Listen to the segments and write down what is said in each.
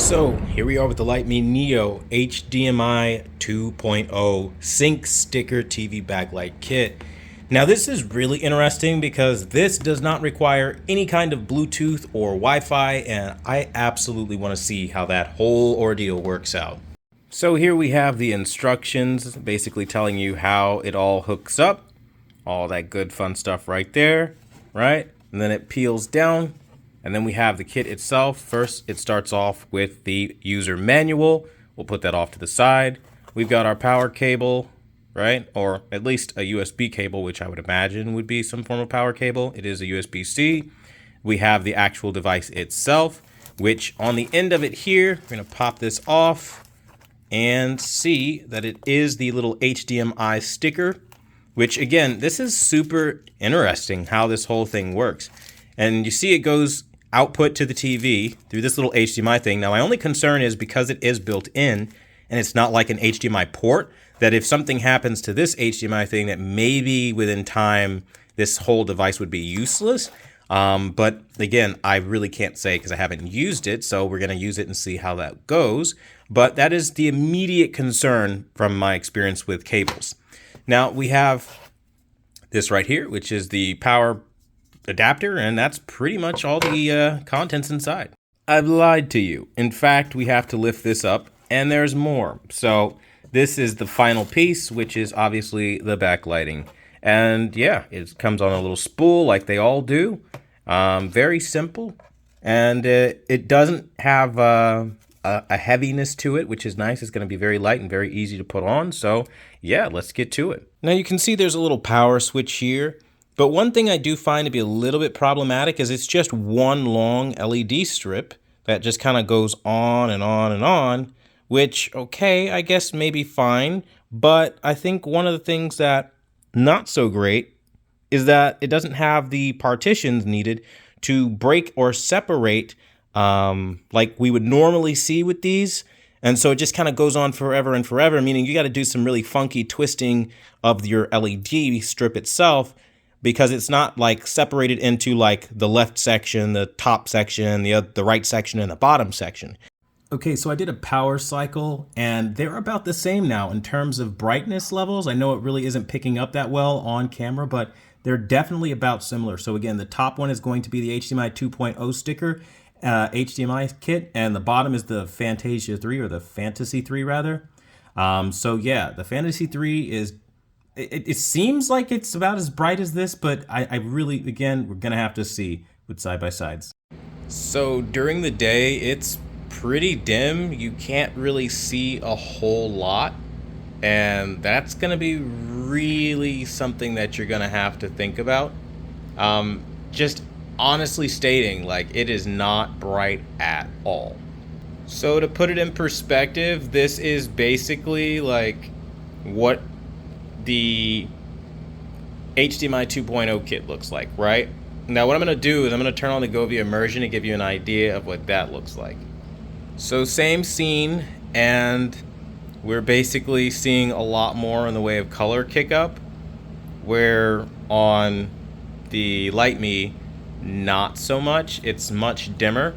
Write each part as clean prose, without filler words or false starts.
So here we are with the Lytmi HDMI 2.0 Sync Sticker TV Backlight Kit. Now this is really interesting because this does not require any kind of Bluetooth or Wi-Fi, and I absolutely want to see how that whole ordeal works out. So here we have the instructions basically telling you how it all hooks up. All that good fun stuff right there, right? And then it peels down. And then we have the kit itself. First, it starts off with the user manual. We'll put that off to the side. We've got our power cable, right? Or at least a USB cable, which I would imagine would be some form of power cable. It is a USB-C. We have the actual device itself, which on the end of it here, we're gonna pop this off and see that it is the little HDMI sticker, which again, this is super interesting how this whole thing works. And you see it goes output to the TV through this little HDMI thing. Now, my only concern is because it is built in and it's not like an HDMI port, that if something happens to this HDMI thing, that maybe within time, this whole device would be useless. But again, I really can't say because I haven't used it. So we're going to use it and see how that goes. But that is the immediate concern from my experience with cables. Now we have this right here, which is the power adapter, and that's pretty much all the contents inside. I've lied to you. In fact, we have to lift this up, and there's more. So this is the final piece, which is obviously the backlighting. And yeah, it comes on a little spool like they all do. Very simple, and it doesn't have a heaviness to it, which is nice. It's going to be very light and very easy to put on. So yeah, let's get to it. Now you can see there's a little power switch here. But one thing I do find to be a little bit problematic is it's just one long LED strip that just kind of goes on and on and on, which, okay, I guess maybe fine. But I think one of the things that not so great is that it doesn't have the partitions needed to break or separate like we would normally see with these. And so it just kind of goes on forever and forever, meaning you got to do some really funky twisting of your LED strip itself, because it's not like separated into like the left section, the top section, the right section, and the bottom section. Okay, so I did a power cycle, and they're about the same now in terms of brightness levels. I know it really isn't picking up that well on camera, but they're definitely about similar. So again, the top one is going to be the HDMI 2.0 sticker HDMI kit, and the bottom is the Fantasia 3, or the Fantasy 3 rather. So yeah, the Fantasy 3 is, it seems like it's about as bright as this, but I really, again, we're gonna have to see with side-by-sides. So during the day, it's pretty dim. You can't really see a whole lot, and that's gonna be really something that you're gonna have to think about. Just honestly stating, like, it is not bright at all. So to put it in perspective, this is basically like what the HDMI 2.0 kit looks like, right? Now what I'm going to do is I'm going to turn on the Govia immersion and give you an idea of what that looks like. So same scene, and we're basically seeing a lot more in the way of color kick up, where on the Lytmi, not so much. It's much dimmer.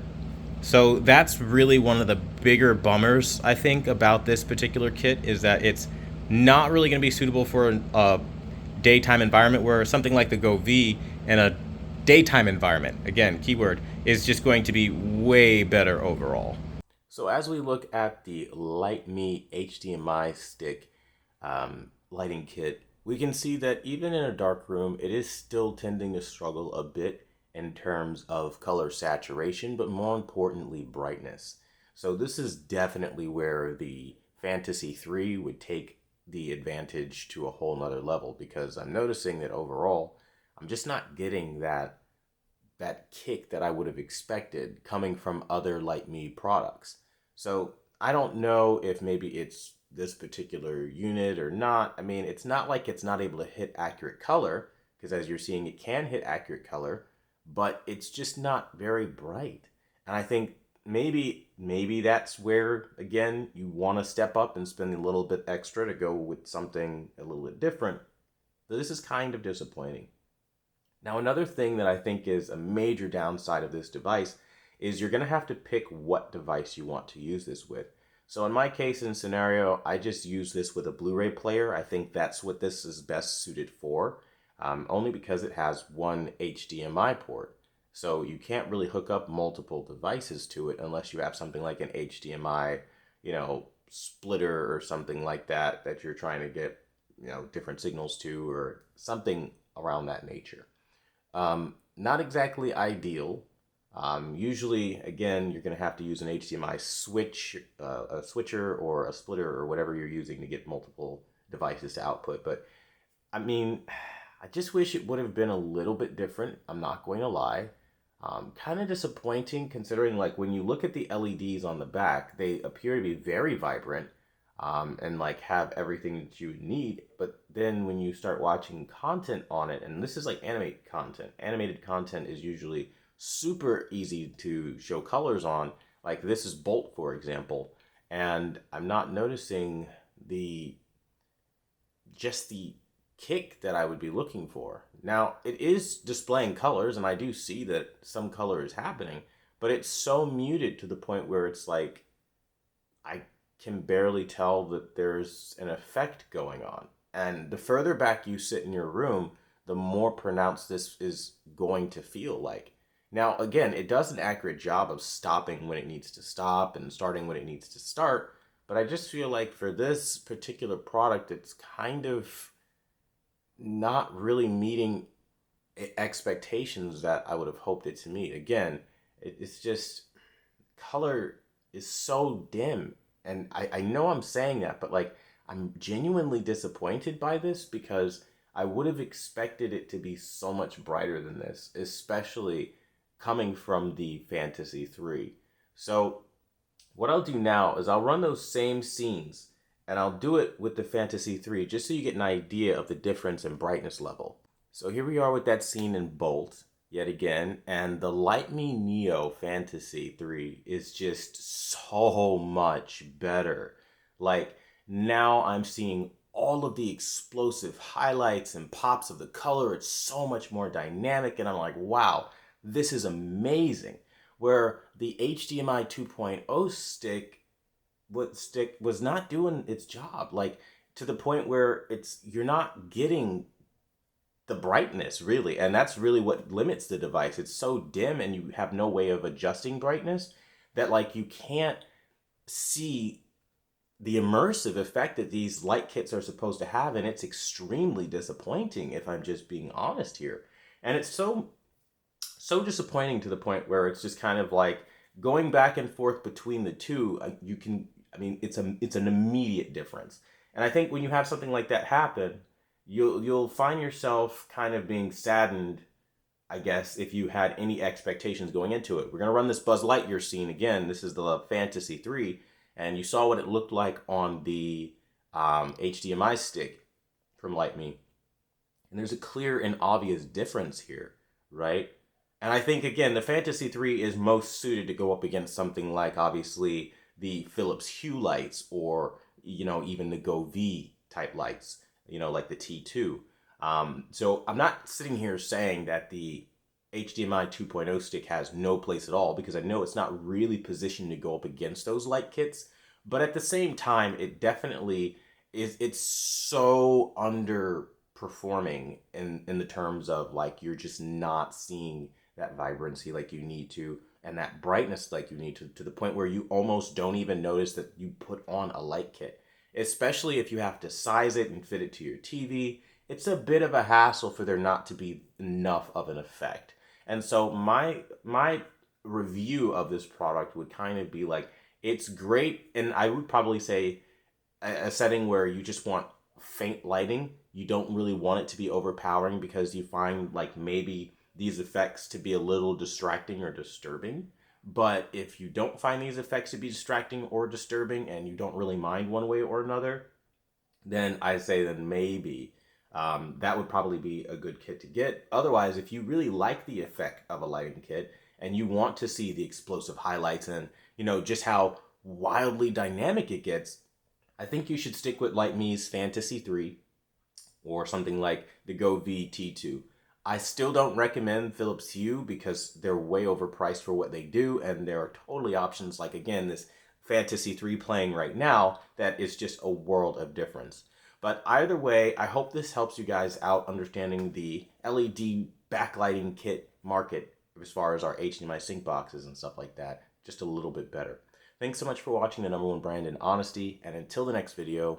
So that's really one of the bigger bummers, I think, about this particular kit, is that it's not really going to be suitable for a daytime environment, where something like the Go V in a daytime environment, again, keyword, is just going to be way better overall. So as we look at the Lytmi HDMI stick lighting kit, we can see that even in a dark room, it is still tending to struggle a bit in terms of color saturation, but more importantly, brightness. So this is definitely where the Fantasy 3 would take the advantage to a whole nother level, because I'm noticing that overall I'm just not getting that kick that I would have expected coming from other Lytmi products. So I don't know if maybe it's this particular unit or not. I mean, it's not like it's not able to hit accurate color, because as you're seeing, it can hit accurate color, but it's just not very bright. And I think maybe that's where, again, you want to step up and spend a little bit extra to go with something a little bit different. But this is kind of disappointing. Now, another thing that I think is a major downside of this device is you're going to have to pick what device you want to use this with. So in my case and scenario, I just use this with a Blu-ray player. I think that's what this is best suited for, only because it has one HDMI port. So you can't really hook up multiple devices to it unless you have something like an HDMI, splitter or something like that that you're trying to get, different signals to or something around that nature. Not exactly ideal. Usually, again, you're going to have to use an HDMI switch, a switcher or a splitter or whatever you're using to get multiple devices to output. But I mean, I just wish it would have been a little bit different. I'm not going to lie. Kind of disappointing considering, like, when you look at the LEDs on the back, they appear to be very vibrant, and like have everything that you need. But then when you start watching content on it, and this is like animated content is usually super easy to show colors on. Like this is Bolt, for example, and I'm not noticing the kick that I would be looking for. Now, it is displaying colors, and I do see that some color is happening, but it's so muted to the point where it's like I can barely tell that there's an effect going on. And the further back you sit in your room, the more pronounced this is going to feel like. Now, again, it does an accurate job of stopping when it needs to stop and starting when it needs to start, but I just feel like for this particular product, it's kind of not really meeting expectations that I would have hoped it to meet. Again, it's just color is so dim. And I know I'm saying that, but like I'm genuinely disappointed by this because I would have expected it to be so much brighter than this, especially coming from the Fantasy 3. So what I'll do now is I'll run those same scenes and I'll do it with the Fantasy 3 just so you get an idea of the difference in brightness level. So here we are with that scene in Bolt yet again, and the Lytmi Neo Fantasy 3 is just so much better. Like now I'm seeing all of the explosive highlights and pops of the color. It's so much more dynamic, and I'm like, wow, this is amazing. Where the HDMI 2.0 stick was not doing its job, like to the point where you're not getting the brightness really, and that's really what limits the device. It's so dim and you have no way of adjusting brightness that like you can't see the immersive effect that these light kits are supposed to have, and it's extremely disappointing if I'm just being honest here. And it's so disappointing to the point where it's just kind of like going back and forth between the two. It's an immediate difference. And I think when you have something like that happen, you'll find yourself kind of being saddened, I guess, if you had any expectations going into it. We're going to run this Buzz Lightyear scene again. This is the Fantasy 3, and you saw what it looked like on the HDMI stick from Lytmi. And there's a clear and obvious difference here, right? And I think, again, the Fantasy 3 is most suited to go up against something like, obviously, the Philips Hue lights or, even the Go V type lights, like the T2. So I'm not sitting here saying that the HDMI 2.0 stick has no place at all, because I know it's not really positioned to go up against those light kits. But at the same time, it definitely is. It's so underperforming in the terms of like you're just not seeing that vibrancy like you need to, and that brightness like you need to the point where you almost don't even notice that you put on a light kit, especially if you have to size it and fit it to your TV. It's a bit of a hassle for there not to be enough of an effect. And so my review of this product would kind of be like, it's great, and I would probably say a setting where you just want faint lighting. You don't really want it to be overpowering because you find like maybe these effects to be a little distracting or disturbing. But if you don't find these effects to be distracting or disturbing and you don't really mind one way or another, then I say then maybe that would probably be a good kit to get. Otherwise, if you really like the effect of a lighting kit and you want to see the explosive highlights and just how wildly dynamic it gets, I think you should stick with Lytmi's Fantasy 3 or something like the Go V T2. I still don't recommend Philips Hue because they're way overpriced for what they do, and there are totally options like, again, this Fantasy 3 playing right now that is just a world of difference. But either way, I hope this helps you guys out understanding the LED backlighting kit market as far as our HDMI sync boxes and stuff like that just a little bit better. Thanks so much for watching the #1 brand in honesty, and until the next video,